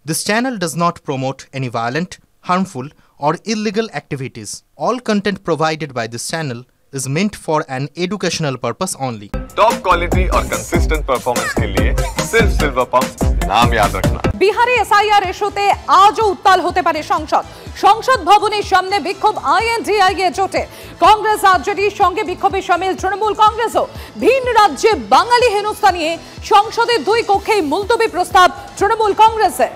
This channel does not promote any violent, harmful, or illegal activities. All content provided by this channel is meant for an educational purpose only. Top quality और consistent performance के लिए सिर्फ silver pump नाम याद रखना। বিহারে SIR ইস্যুতে আজও উত্তাল হতে পারে সংসদ ভবনের সামনে বিক্ষোভ আইএনডিআইএ জোটে কংগ্রেস আরজেডির সঙ্গে বিক্ষোভে শামিল তৃণমূল কংগ্রেসও ভিন রাজ্যে বাঙালি হেনস্থা নিয়ে সংসদের দুই কক্ষেই মুলতবি প্রস্তাব তৃণমূল কংগ্রেসের।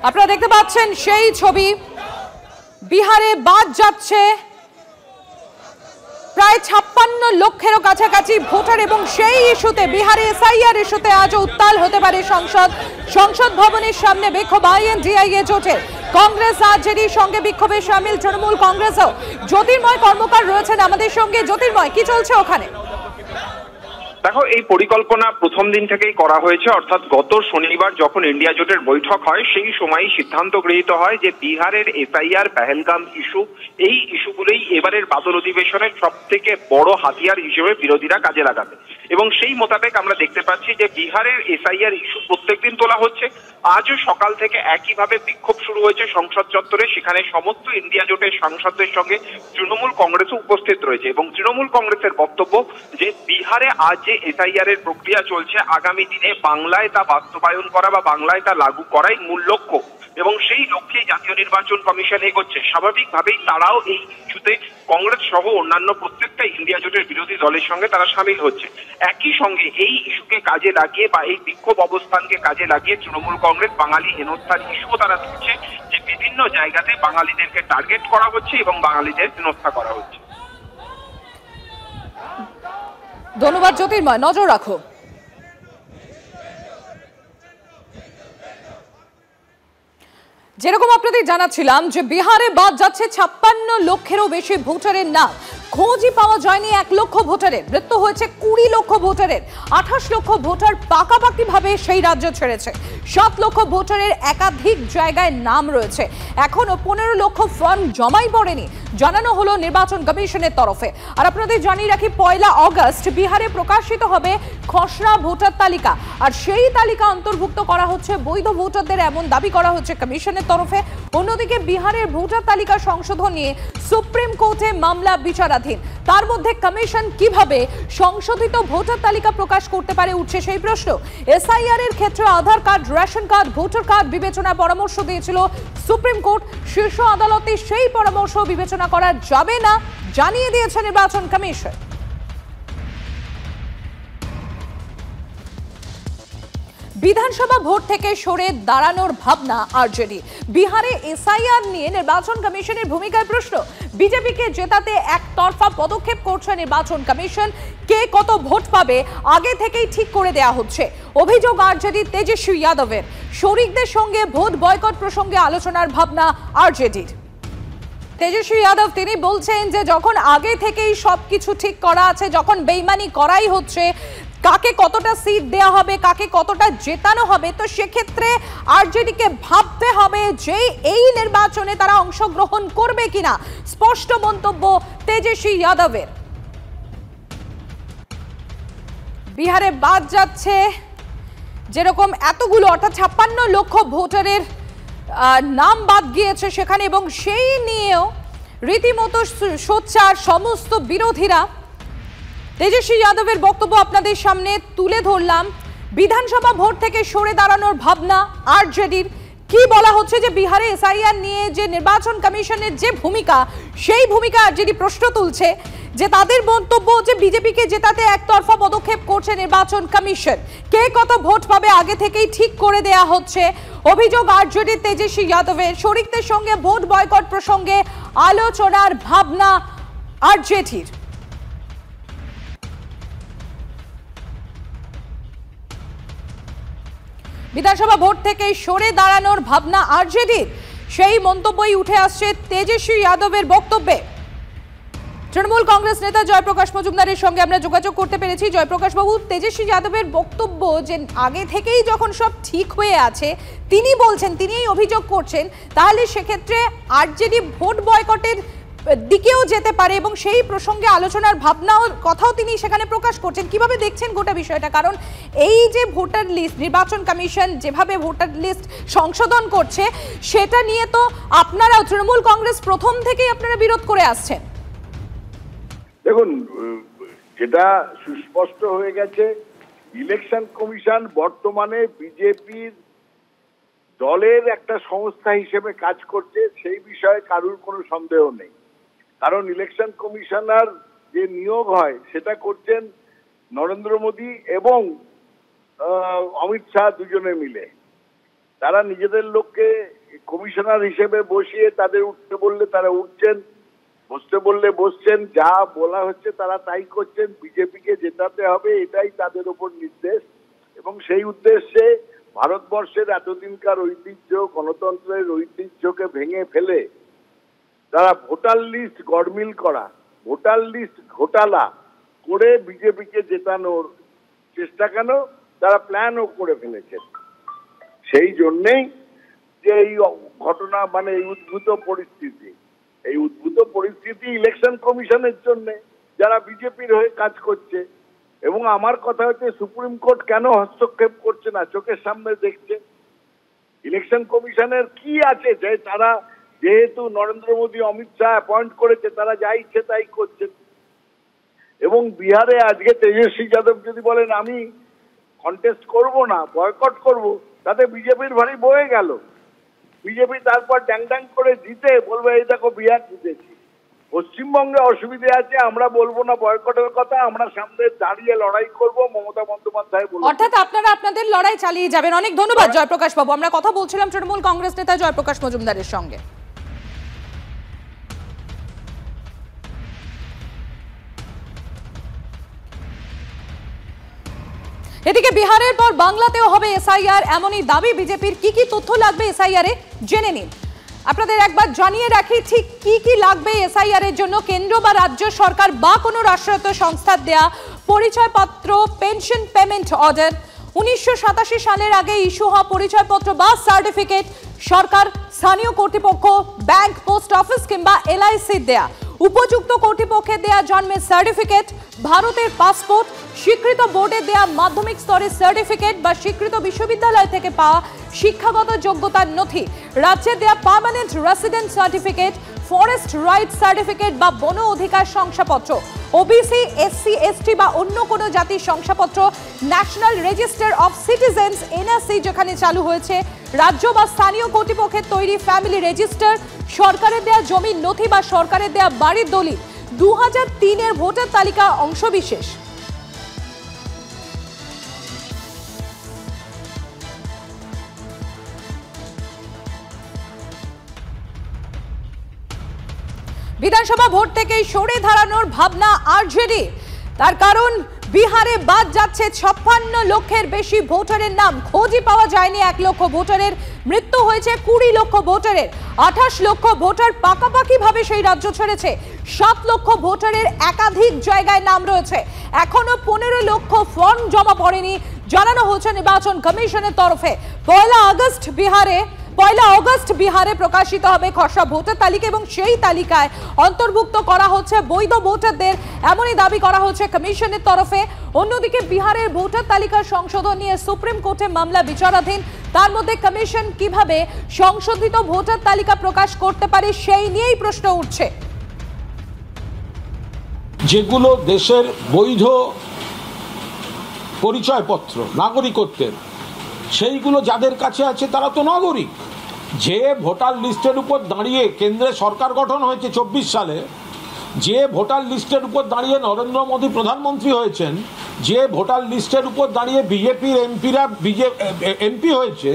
আপনারা দেখতে পাচ্ছেন সেই ছবি, বিহারে বাদ যাচ্ছে প্রায় 56 লক্ষেরও কাছাকাছি ভোটার এবং সেই ইস্যুতে বিহারে এসআইআর ইস্যুতে আজও উত্তাল হতে পারে সংসদ ভবনের সামনে বিক্ষোভ আইএনডিআইএ জোটে কংগ্রেস আরজেডির সঙ্গে বিক্ষোভে শামিল তৃণমূল কংগ্রেসও। জ্যোতির্ময় কর্মকার রয়েছেন আমাদের সঙ্গে। জ্যোতির্ময়, কি চলছে ওখানে? দেখো, এই পরিকল্পনা প্রথম দিন থেকেই করা হয়েছে, অর্থাৎ গত শনিবার যখন ইন্ডিয়া জোটের বৈঠক হয় সেই সময়ই সিদ্ধান্ত গৃহীত হয় যে বিহারের এসআইআর, পেহেলগাম ইস্যু, এই ইস্যুগুলোই এবারের বাদল অধিবেশনের সব থেকে বড় হাতিয়ার হিসেবে বিরোধীরা কাজে লাগাবে। এবং সেই মোতাবেক আমরা দেখতে পাচ্ছি যে বিহারের এসআইআর ইস্যু প্রত্যেকদিন তোলা হচ্ছে। আজও সকাল থেকে একইভাবে বিক্ষোভ শুরু হয়েছে সংসদ চত্বরে। সেখানে সমস্ত ইন্ডিয়া জোটের সাংসদদের সঙ্গে তৃণমূল কংগ্রেসও উপস্থিত রয়েছে এবং তৃণমূল কংগ্রেসের বক্তব্য যে বিহারে আজ যে এসআইআর এর প্রক্রিয়া চলছে, আগামী দিনে বাংলায় তা বাস্তবায়ন করা বা বাংলায় তা লাগু করাই মূল লক্ষ্য এবং সেই লক্ষ্যেই জাতীয় নির্বাচন কমিশন এগোচ্ছে। স্বাভাবিকভাবেই তারাও এই ইস্যুতে কংগ্রেস সহ অন্যান্য প্রত্যেকটা ইন্ডিয়া জোটের বিরোধী দলের সঙ্গে তারা সামিল হচ্ছে। একই সঙ্গে এই ইস্যুকে কাজে লাগিয়ে বা এই বিক্ষোভ অবস্থানকে কাজে লাগিয়ে তৃণমূল কংগ্রেস বাঙালি হেনস্থার ইস্যুও তারা তুলছে যে বিভিন্ন জায়গাতে বাঙালিদেরকে টার্গেট করা হচ্ছে এবং বাঙালিদের হেনস্থা করা হচ্ছে। ধন্যবাদ জ্যোতির্ময়, নজর রাখো। যেরকম আপনাদের জানাচ্ছিলাম যে বিহারে বাদ যাচ্ছে 56 লক্ষেরও বেশি ভোটারের নাম। খোঁজই পাওয়া যায়নি 1 লক্ষ ভোটারের, মৃত্যু হয়েছে 20 লক্ষ ভোটারের। 28 লক্ষ ভোটার পাকাপাকি ভাবে সেই রাজ্য ছেড়েছে। 7 লক্ষ ভোটারের একাধিক জায়গায় নাম রয়েছে। এখনো 15 লক্ষ ফর্ম জমাই পড়েনি, জানানো হলো নির্বাচন কমিশনের তরফে। আর আপনাদের জানিয়ে রাখি, 1 আগস্ট বিহারে প্রকাশিত হবে খসড়া ভোটার তালিকা, আর সেই তালিকা অন্তর্ভুক্ত করা হচ্ছে বৈধ ভোটারদের, এমন দাবি করা হচ্ছে কমিশনের তরফে। অন্যদিকে বিহারের ভোটার তালিকা সংশোধন নিয়ে সুপ্রিম কোর্টে মামলা বিচারাধীন। তার মধ্যে কমিশন কিভাবে সংশোধিত ভোটার তালিকা প্রকাশ করতে পারে উঠছে সেই প্রশ্ন। এসআইআর এর ক্ষেত্রে Aadhaar card, ration card, voter card বিবেচনার পরামর্শ দিয়েছিল সুপ্রিম কোর্ট। শীর্ষ আদালতে সেই পরামর্শ বিবেচনা করা যাবে না জানিয়ে দিয়েছে নির্বাচন কমিশন। বিধানসভা ভোট থেকে সরে দাঁড়ানোর ভাবনা আরজেডি। বিহারে এসআইআর নিয়ে নির্বাচন কমিশনের ভূমিকার প্রশ্ন। বিজেপিকে জেতাতে একতরফা পদক্ষেপ করছে নির্বাচন কমিশন। কে কত ভোট পাবে আগে থেকেই ঠিক করে দেয়া হচ্ছে, অভিযোগ আরজেডি তেজস্বী যাদবের। শরিকদের সঙ্গে ভোট বয়কট প্রসঙ্গে আলোচনার ভাবনা আরজেডির। তেজস্বী যাদব তিনি বলছেন যে যখন আগে থেকেই সবকিছু ঠিক করা আছে, যখন বেইমানি করাই হচ্ছে, কাকে কতটা সিট দেয়া হবে, কাকে কতটা জেতানো হবে, তো সেক্ষেত্রে আরজেডিকে ভাবতে হবে যে এই নির্বাচনে তারা অংশগ্রহণ করবে কিনা। স্পষ্ট মন্তব্য তেজস্বী যাদবের। বিহারে বাদ যাচ্ছে যেরকম এতগুলো, অর্থাৎ 56 লক্ষ ভোটারের নাম বাদ গিয়েছে সেখানে, এবং সেই নিয়েও রীতিমতো সোচ্চার সমস্ত বিরোধীরা। তেজস্বী যাদবের বক্তব্য আপনাদের সামনে তুলে ধরলাম। বিধানসভা ভোট থেকে সরে দাঁড়ানোর ভাবনা আরজেডির। কি বলা হচ্ছে যে বিহারে এসআইআর নিয়ে যে নির্বাচন কমিশনের যে ভূমিকা, সেই ভূমিকা আরজেডি প্রশ্ন তুলছে যে তাদের মন্তব্য যে বিজেপিকে জেতাতে একতরফা পদক্ষেপ করছে নির্বাচন কমিশন। কে কত ভোট পাবে আগে থেকেই ঠিক করে দেয়া হচ্ছে, অভিযোগ আরজেডি তেজস্বী যাদবের। শরিকদের সঙ্গে ভোট বয়কট প্রসঙ্গে আলোচনার ভাবনা আরজেডির। বিধানসভা ভোট থেকে সরে দাঁড়ানোর ভাবনা আরজেডির, সেই মন্তব্যই উঠে আসছে তেজস্বী যাদবের বক্তব্যে। তৃণমূল কংগ্রেস নেতা জয়প্রকাশ মজুমদারের সঙ্গে আমরা যোগাযোগ করতে পেরেছি। জয়প্রকাশ বাবু, তেজস্বী যাদবের বক্তব্য যে আগে থেকেই যখন সব ঠিক হয়ে আছে, তিনি বলছেন, তিনি এই অভিযোগ করছেন, তাহলে সেক্ষেত্রে আরজেডি ভোট বয়কটের দিকেও যেতে পারে এবং সেই প্রসঙ্গে আলোচনার ভাবনাও কথাও তিনি সেখানে প্রকাশ করছেন। কিভাবে দেখছেন গোটা বিষয়টা? কারণ এই যে ভোটার লিস্ট, নির্বাচন কমিশন যেভাবে ভোটার লিস্ট সংশোধন করছে সেটা নিয়ে তো আপনারা তৃণমূল কংগ্রেস প্রথম থেকেই আপনারা বিরোধ করে আসছেন। দেখুন, যেটা সুস্পষ্ট হয়ে গেছে, ইলেকশন কমিশন বর্তমানে বিজেপির দলের একটা সংস্থা হিসেবে কাজ করছে, সেই বিষয়ে কারুর কোনো সন্দেহ নেই। কারণ ইলেকশন কমিশনার যে নিয়োগ হয় সেটা করছেন নরেন্দ্র মোদী এবং অমিত শাহ দুজনে মিলে। তারা নিজেদের লোককে কমিশনার হিসেবে বসিয়ে তাদের উঠতে বললে তারা উঠছেন, বসতে বললে বসছেন, যা বলা হচ্ছে তারা তাই করছেন। বিজেপিকে জেতাতে হবে এটাই তাদের ওপর নির্দেশ, এবং সেই উদ্দেশ্যে ভারতবর্ষের এতদিনকার ঐতিহ্য, গণতন্ত্রের ঐতিহ্যকে ভেঙে ফেলে তারা ভোটার লিস্ট গড়মিল করা, ভোটার লিস্ট ঘোটালা করে বিজেপিকে জেতানোর চেষ্টা তারা প্ল্যানও করে ফেলেছেন। সেই জন্যেই যে এই ঘটনা, মানে এই উদ্ভূত পরিস্থিতি ইলেকশন কমিশনের জন্য, যারা বিজেপির হয়ে কাজ করছে। এবং আমার কথা হচ্ছে, সুপ্রিম কোর্ট কেন হস্তক্ষেপ করছে না? চোখের সামনে দেখছে। ইলেকশন কমিশনের কি আছে যে তারা, যেহেতু নরেন্দ্র মোদী অমিত শাহ অ্যাপয়েন্ট করেছে, তারা যা ইচ্ছে তাই করছেন। এবং বিহারে আজকে তেজস্বী যাদব যদি বলেন আমি কন্টেস্ট করব না, বয়কট করব, তাতে বিজেপির ভারী বয়ে গেল। বিজেপি তারপর ড্যাং ড্যাং করে জিতে বলবে এই দেখো বিহার জিতেছি। পশ্চিমবঙ্গে অসুবিধে আছে, আমরা বলবো না বয়কটের কথা, আমরা সামনে দাঁড়িয়ে লড়াই করব, মমতা বন্দ্যোপাধ্যায় বলবেন। অর্থাৎ আপনারা আপনাদের লড়াই চালিয়ে যাবেন। অনেক ধন্যবাদ জয়প্রকাশ বাবু। আমরা কথা বলছিলাম তৃণমূল কংগ্রেস নেতা জয়প্রকাশ মজুমদারের সঙ্গে। এদিকে বিহারের পর বাংলাতেও হবে এসআইআর, এমনই দাবি বিজেপির। কি কি তথ্য লাগবে এসআইআর এ জেনে নিন। আপনাদের একবার জানিয়ে রাখি ঠিক কি কি লাগবে এসআইআর এর জন্য। কেন্দ্র বা রাজ্য সরকার বা কোনো রাষ্ট্রায়ত্ত সংস্থার দেয়া পরিচয়পত্র, পেনশন পেমেন্ট অর্ডার, 1987 সালের আগে ইস্যু হওয়া পরিচয়পত্র বা সার্টিফিকেট, সরকার, স্থানীয় কর্তৃপক্ষ, ব্যাংক, পোস্ট অফিস কিংবা এলআইসি দেয়া উপযুক্ত কর্তৃপক্ষের দেয়া জন্মের সার্টিফিকেট, ভারতের পাসপোর্ট, স্বীকৃত বোর্ডে দেয়া মাধ্যমিক স্তরের সার্টিফিকেট বা স্বীকৃত বিশ্ববিদ্যালয় থেকে পাওয়া শিক্ষাগত যোগ্যতার নথি, রাজ্যে দেয়া permanent resident certificate, forest rights certificate বা বন অধিকার শংসাপত্র, ওবিসি, এসসি, এসটি বা অন্য কোনো জাতির শংসাপত্র, national register of citizens NRC যেখানে চালু হয়েছে, রাজ্য বা স্থানীয় কর্তৃপক্ষের তৈরি ফ্যামিলি রেজিস্টার, সরকারের দেয়া জমির নথি বা সরকারের দেয়া বাড়ির দলিল, 2003-এর ভোটার তালিকা অংশবিশেষ। বিধানসভা ভোট থেকে সরে দাঁড়ানোর ভাবনা আরজেডি। তার কারণ বিহারে বাদ যাচ্ছে 56 লক্ষের বেশি ভোটারের নাম। খোঁজই পাওয়া যায়নি 1 লক্ষ ভোটারের। মৃত্যু হয়েছে 20 লক্ষ ভোটারের। 28 লক্ষ ভোটার পাকাপাকি ভাবে সেই রাজ্য ছেড়েছে। 7 লক্ষ ভোটারের একাধিক জায়গায় নাম রয়েছে। এখনো 15 লক্ষ ফর্ম জমা পড়েনি, জানানো হচ্ছে নির্বাচন কমিশনের তরফে। 1 আগস্ট বিহারে প্রকাশিত হবে খসড়া ভোটার তালিকা এবং সেই তালিকায় অন্তর্ভুক্ত করা হচ্ছে বৈধ ভোটারদের, এমনই দাবি করা হচ্ছে কমিশনের তরফে। অন্যদিকে বিহারের ভোটার তালিকা সংশোধন নিয়ে সুপ্রিম কোর্টে মামলা বিচারাধীন। তার মধ্যে কমিশন কিভাবে সংশোধিত ভোটার তালিকা প্রকাশ করতে পারে সেই নিয়েই প্রশ্ন উঠছে। যেগুলো দেশের বৈধ পরিচয়পত্র নাগরিকত্বের, সেইগুলো যাদের কাছে আছে তারা তো নাগরিক। যে ভোটার লিস্টের উপর দাঁড়িয়ে কেন্দ্রে সরকার গঠন হয়েছে 24 সালে, যে ভোটার লিস্টের উপর দাঁড়িয়ে নরেন্দ্র মোদী প্রধানমন্ত্রী হয়েছেন, যে ভোটার লিস্টের উপর দাঁড়িয়ে বিজেপির এমপিরা এমপি হয়েছে,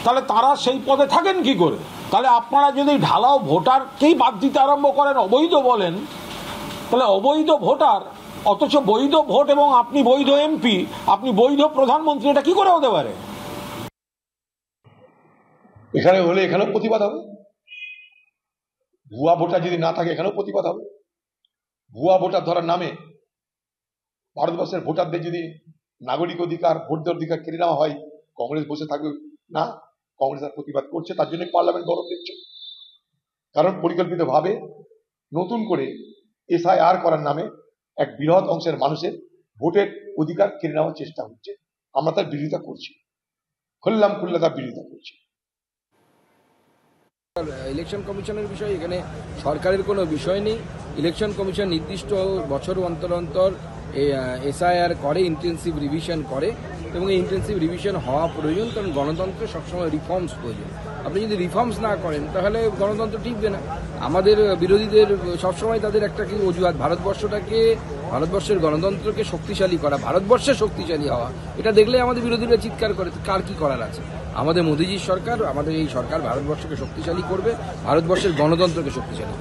তাহলে তারা সেই পদে থাকেন কি করে? তাহলে আপনারা যদি ঢালাও ভোটারকেই বাদ দিতে আরম্ভ করেন, অবৈধ বলেন, তাহলে অবৈধ ভোটার অথচ বৈধ ভোট এবং আপনি বৈধ এমপি, আপনি বৈধ প্রধানমন্ত্রী, এটা কি করে হতে পারে? এখানে হলে এখানেও প্রতিবাদ হবে। ভুয়া ভোটার যদি না থাকে এখানেও প্রতিবাদ হবে। ভুয়া ভোটার ধরার নামে ভারতবর্ষের ভোটারদের যদি নাগরিক অধিকার, ভোটের অধিকার কেড়ে নেওয়া হয়, কংগ্রেস বসে থাকবে না। কংগ্রেস আর প্রতিবাদ করছে, তার জন্য পার্লামেন্ট গরম দিচ্ছে। কারণ পরিকল্পিতভাবে নতুন করে SIR করার নামে এক বৃহৎ অংশের মানুষের ভোটের অধিকার কেড়ে নেওয়ার চেষ্টা হচ্ছে। আমরা তার বিরোধিতা করছি, খুললাম খুল্লা তার বিরোধিতা করছি। ইলেকশন কমিশনের বিষয় এখানে সরকারের কোনো বিষয় নেই। ইলেকশন কমিশন নির্দিষ্ট বছর অন্তর অন্তর SIR করে, ইন্টেন্সিভ রিভিশন করে এবং এই ইন্টেন্সিভ রিভিশন হওয়া প্রয়োজন, কারণ গণতন্ত্রে সবসময় রিফর্মস প্রয়োজন। আপনি যদি রিফর্মস না করেন তাহলে গণতন্ত্র টিকবে না। আমাদের বিরোধীদের সবসময় তাদের একটা কি অজুহাত, ভারতবর্ষের গণতন্ত্রকে শক্তিশালী করা, ভারতবর্ষের শক্তিশালী হওয়া, এটা দেখলে আমাদের বিরোধীরা চিৎকার করে। কার কি করার আছে? আমাদের মোদিজির সরকার, আমাদের এই সরকার ভারতবর্ষকে শক্তিশালী করবে, ভারতবর্ষের গণতন্ত্রকে শক্তিশালী।